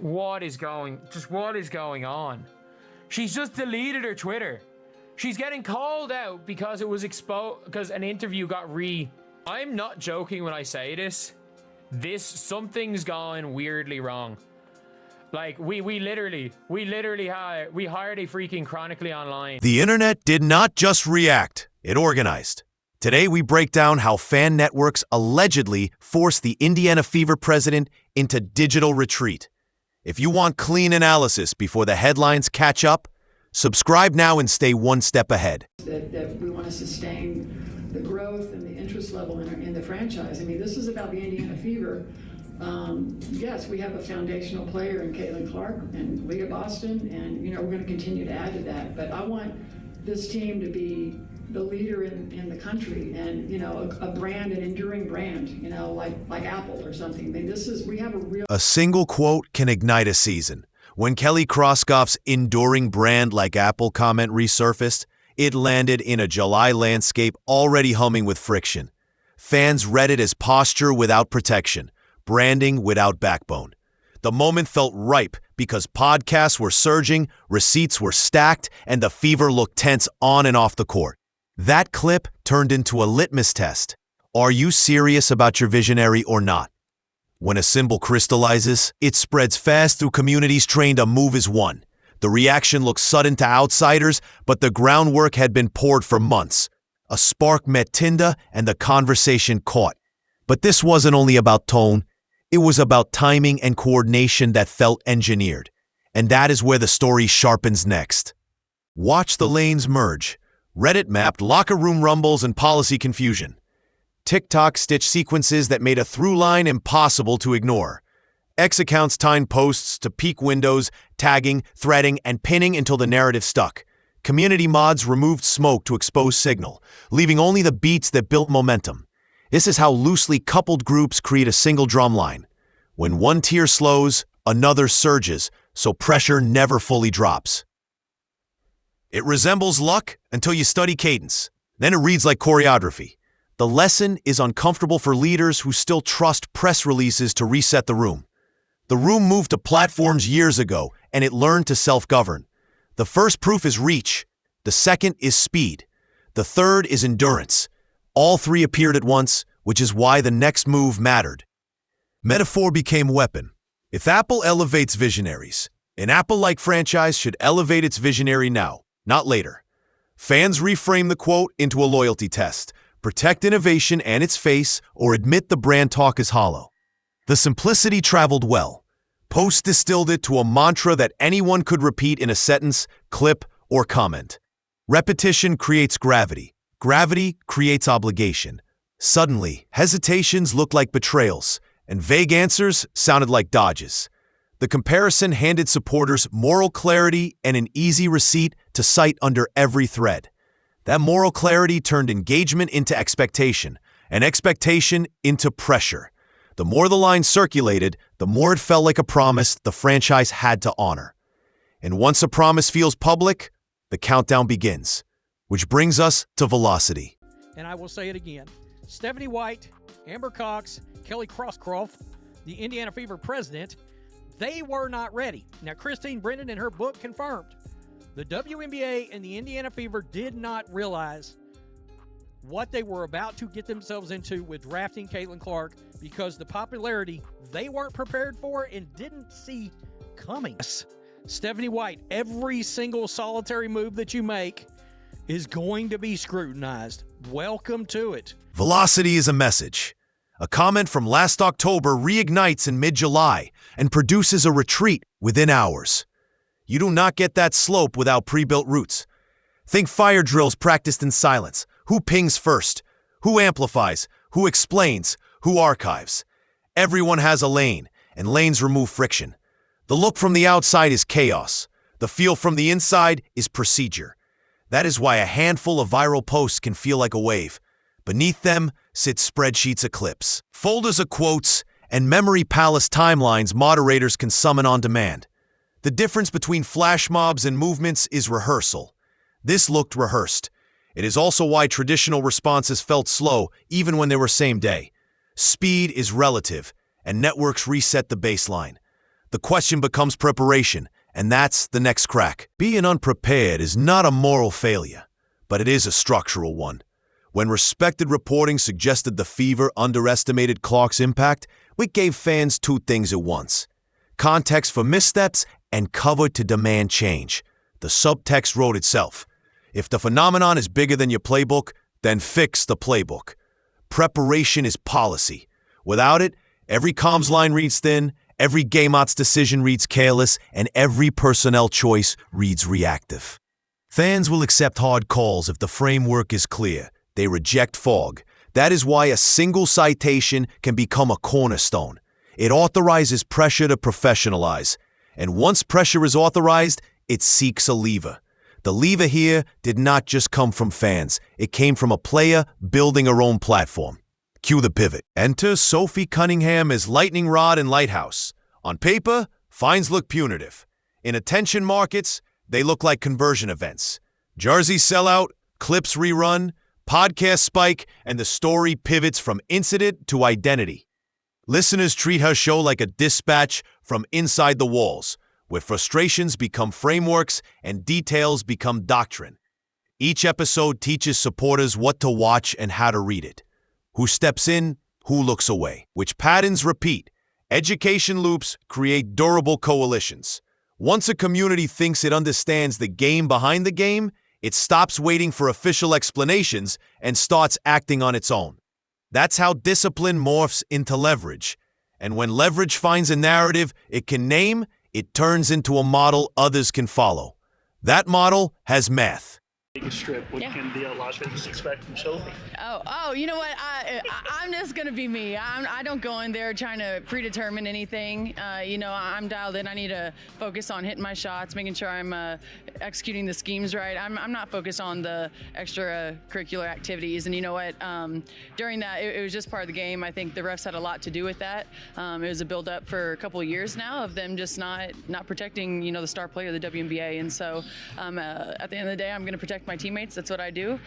what is going on? She's just deleted her Twitter. She's getting called out because it was exposed, because an interview got I'm not joking when I say this. Something's gone weirdly wrong. Like, we hired a freaking Chronically Online. The internet did not just react, it organized. Today we break down how fan networks allegedly forced the Indiana Fever president into digital retreat. If you want clean analysis before the headlines catch up, subscribe now and stay one step ahead. That we want to sustain the growth and the interest level in the franchise. I mean, this is about the Indiana Fever. Yes, we have a foundational player in Caitlin Clark and Leah Boston, and we're going to continue to add to that. But I want this team to be the leader in the country, and a brand, an enduring brand, like Apple or something. I mean, we have a single quote can ignite a season. When Kelly Kroskoff's enduring brand like Apple comment resurfaced, it landed in a July landscape already humming with friction. Fans read it as posture without protection, branding without backbone. The moment felt ripe because podcasts were surging, receipts were stacked, and the Fever looked tense on and off the court. That clip turned into a litmus test. Are you serious about your visionary or not? When a symbol crystallizes, it spreads fast through communities trained a move is one. The reaction looked sudden to outsiders, but the groundwork had been poured for months. A spark met tinder, and the conversation caught. But this wasn't only about tone. It was about timing and coordination that felt engineered. And that is where the story sharpens next. Watch the lanes merge. Reddit mapped locker room rumbles and policy confusion. TikTok stitched sequences that made a through line impossible to ignore. X accounts timed posts to peak windows, tagging, threading, and pinning until the narrative stuck. Community mods removed smoke to expose signal, leaving only the beats that built momentum. This is how loosely coupled groups create a single drum line. When one tier slows, another surges, so pressure never fully drops. It resembles luck until you study cadence. Then it reads like choreography. The lesson is uncomfortable for leaders who still trust press releases to reset the room. The room moved to platforms years ago, and it learned to self-govern. The first proof is reach. The second is speed. The third is endurance. All three appeared at once, which is why the next move mattered. Metaphor became weapon. If Apple elevates visionaries, an Apple-like franchise should elevate its visionary now, not later. Fans reframe the quote into a loyalty test. Protect innovation and its face, or admit the brand talk is hollow. The simplicity traveled well. Post distilled it to a mantra that anyone could repeat in a sentence, clip, or comment. Repetition creates gravity. Gravity creates obligation. Suddenly, hesitations looked like betrayals, and vague answers sounded like dodges. The comparison handed supporters moral clarity and an easy receipt to cite under every thread. That moral clarity turned engagement into expectation, and expectation into pressure. The more the line circulated, the more it felt like a promise the franchise had to honor. And once a promise feels public, the countdown begins. Which brings us to velocity. And I will say it again. Stephanie White, Amber Cox, Kelly Kroskoff, the Indiana Fever president, they were not ready. Now, Christine Brennan in her book confirmed. The WNBA and the Indiana Fever did not realize what they were about to get themselves into with drafting Caitlin Clark, because the popularity they weren't prepared for and didn't see coming. Stephanie White, every single solitary move that you make is going to be scrutinized. Welcome to it. Velocity is a message. A comment from last October reignites in mid-July and produces a retreat within hours. You do not get that slope without pre-built routes. Think fire drills practiced in silence. Who pings first? Who amplifies? Who explains? Who archives? Everyone has a lane, and lanes remove friction. The look from the outside is chaos. The feel from the inside is procedure. That is why a handful of viral posts can feel like a wave. Beneath them sit spreadsheets of clips, folders of quotes, and memory palace timelines moderators can summon on demand. The difference between flash mobs and movements is rehearsal. This looked rehearsed. It is also why traditional responses felt slow even when they were same day. Speed is relative, and networks reset the baseline. The question becomes preparation, and that's the next crack. Being unprepared is not a moral failure, but it is a structural one. When respected reporting suggested the fever underestimated Clark's impact, we gave fans two things at once: context for missteps and cover to demand change. The subtext wrote itself. If the phenomenon is bigger than your playbook, then fix the playbook. Preparation is policy. Without it, every comms line reads thin, every GameOts decision reads careless, and every personnel choice reads reactive. Fans will accept hard calls if the framework is clear. They reject fog. That is why a single citation can become a cornerstone. It authorizes pressure to professionalize. And once pressure is authorized, it seeks a lever. The lever here did not just come from fans. It came from a player building her own platform. Cue the pivot. Enter Sophie Cunningham as lightning rod and lighthouse. On paper, fines look punitive. In attention markets, they look like conversion events. Jersey sellout, clips rerun, podcast spike, and the story pivots from incident to identity. Listeners treat her show like a dispatch from inside the walls, where frustrations become frameworks and details become doctrine. Each episode teaches supporters what to watch and how to read it. Who steps in, who looks away. Which patterns repeat. Education loops create durable coalitions. Once a community thinks it understands the game behind the game, it stops waiting for official explanations and starts acting on its own. That's how discipline morphs into leverage. And when leverage finds a narrative it can name, it turns into a model others can follow. That model has math. Strip. What can the Las Vegas expect from Sophie? Oh, you know what? I'm just gonna be me. I don't go in there trying to predetermine anything. I'm dialed in. I need to focus on hitting my shots, making sure I'm executing the schemes right. I'm not focused on the extracurricular activities. And you know what? During that, it was just part of the game. I think the refs had a lot to do with that. It was a build-up for a couple of years now of them just not protecting, the star player of the WNBA. And so at the end of the day, I'm going to protect my teammates. That's what I do.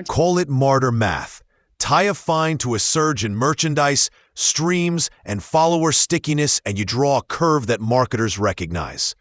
Call it martyr math. Tie a fine to a surge in merchandise, streams, and follower stickiness, and you draw a curve that marketers recognize.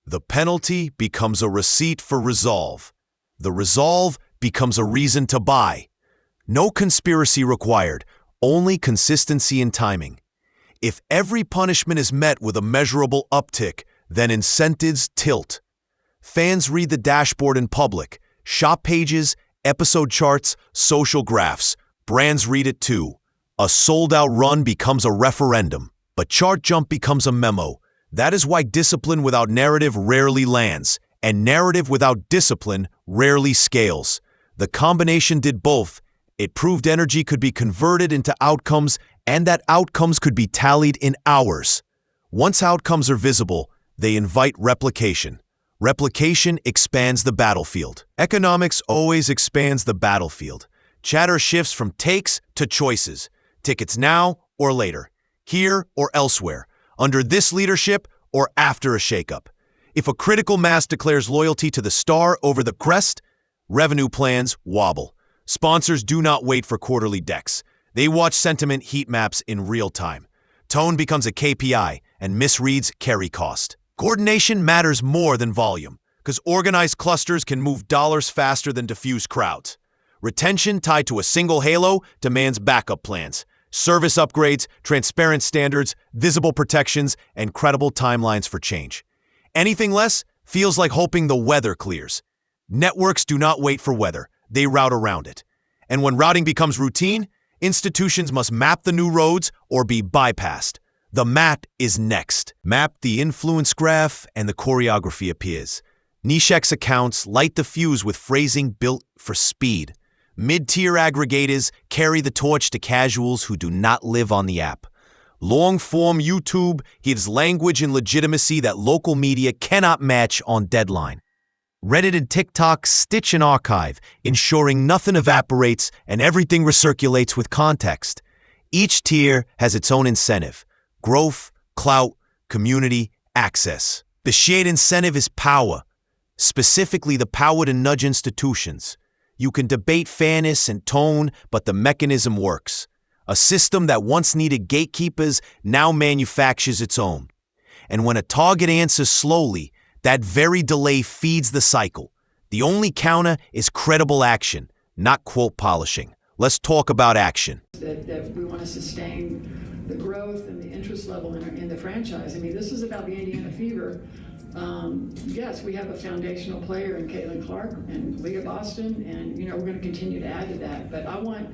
The penalty becomes a receipt for resolve. The resolve becomes a reason to buy. No conspiracy required, only consistency and timing. If every punishment is met with a measurable uptick, then incentives tilt. Fans read the dashboard in public, shop pages, episode charts, social graphs. Brands read it too. A sold-out run becomes a referendum, but chart jump becomes a memo. That is why discipline without narrative rarely lands, and narrative without discipline rarely scales. The combination did both. It proved energy could be converted into outcomes, and that outcomes could be tallied in hours. Once outcomes are visible, they invite replication. Replication expands the battlefield. Economics always expands the battlefield. Chatter shifts from takes to choices. Tickets now or later, here or elsewhere, under this leadership or after a shakeup. If a critical mass declares loyalty to the star over the crest, revenue plans wobble. Sponsors do not wait for quarterly decks. They watch sentiment heat maps in real time. Tone becomes a KPI, and misreads carry cost. Coordination matters more than volume, because organized clusters can move dollars faster than diffuse crowds. Retention tied to a single halo demands backup plans, service upgrades, transparent standards, visible protections, and credible timelines for change. Anything less feels like hoping the weather clears. Networks do not wait for weather, they route around it. And when routing becomes routine, institutions must map the new roads or be bypassed. The map is next. Map the influence graph and the choreography appears. Niche-X accounts light the fuse with phrasing built for speed. Mid-tier aggregators carry the torch to casuals who do not live on the app. Long-form YouTube gives language and legitimacy that local media cannot match on deadline. Reddit and TikTok stitch an archive, ensuring nothing evaporates and everything recirculates with context. Each tier has its own incentive: growth, clout, community, access. The shared incentive is power, specifically the power to nudge institutions. You can debate fairness and tone, but the mechanism works. A system that once needed gatekeepers now manufactures its own. And when a target answers slowly, that very delay feeds the cycle. The only counter is credible action, not quote polishing. Let's talk about action. That we want to sustain the growth and the interest level in the franchise. I mean, this is about the Indiana Fever. Yes, we have a foundational player in Caitlin Clark and Leah Boston, and we're going to continue to add to that. But I want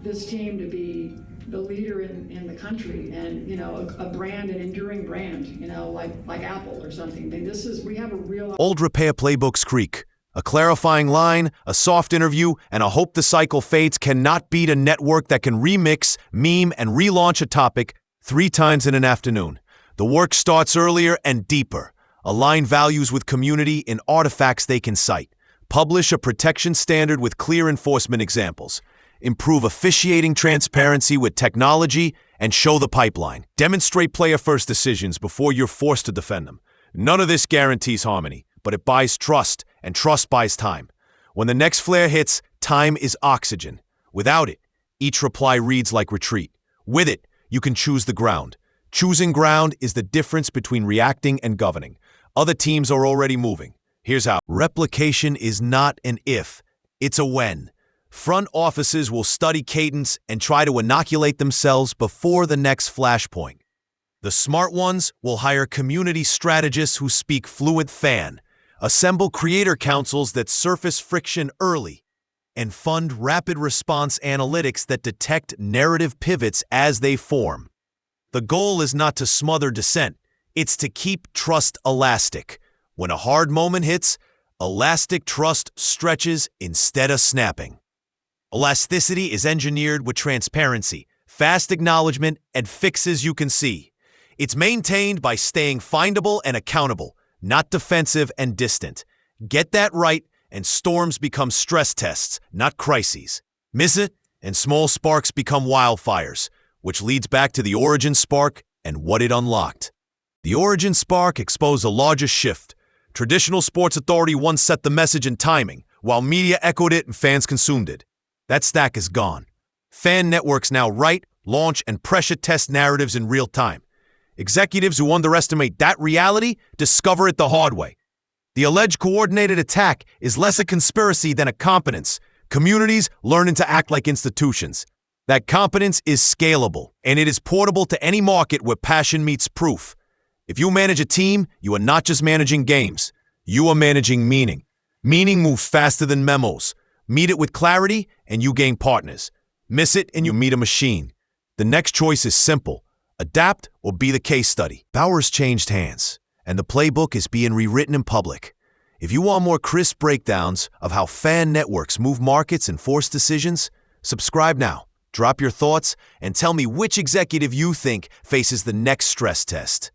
this team to be the leader in the country, and a brand, an enduring brand, like Apple or something. I mean, we have a real Old repair playbooks creak. A clarifying line, a soft interview, and a hope the cycle fades cannot beat a network that can remix, meme, and relaunch a topic 3 times in an afternoon. The work starts earlier and deeper. Align values with community in artifacts they can cite. Publish a protection standard with clear enforcement examples. Improve officiating transparency with technology and show the pipeline. Demonstrate player-first decisions before you're forced to defend them. None of this guarantees harmony, but it buys trust, and trust buys time. When the next flare hits, time is oxygen. Without it, each reply reads like retreat. With it, you can choose the ground. Choosing ground is the difference between reacting and governing. Other teams are already moving. Here's how. Replication is not an if, it's a when. Front offices will study cadence and try to inoculate themselves before the next flashpoint. The smart ones will hire community strategists who speak fluent fan, assemble creator councils that surface friction early, and fund rapid response analytics that detect narrative pivots as they form. The goal is not to smother dissent, it's to keep trust elastic. When a hard moment hits, elastic trust stretches instead of snapping. Elasticity is engineered with transparency, fast acknowledgement, and fixes you can see. It's maintained by staying findable and accountable, not defensive and distant. Get that right, and storms become stress tests, not crises. Miss it, and small sparks become wildfires, which leads back to the origin spark and what it unlocked. The origin spark exposed a larger shift. Traditional sports authority once set the message and timing, while media echoed it and fans consumed it. That stack is gone. Fan networks now write, launch, and pressure test narratives in real time. Executives who underestimate that reality discover it the hard way. The alleged coordinated attack is less a conspiracy than a competence. Communities learning to act like institutions. That competence is scalable, and it is portable to any market where passion meets proof. If you manage a team, you are not just managing games. You are managing meaning. Meaning moves faster than memos. Meet it with clarity, and you gain partners. Miss it, and you meet a machine. The next choice is simple. Adapt or be the case study. Power's changed hands, and the playbook is being rewritten in public. If you want more crisp breakdowns of how fan networks move markets and force decisions, subscribe now. Drop your thoughts and tell me which executive you think faces the next stress test.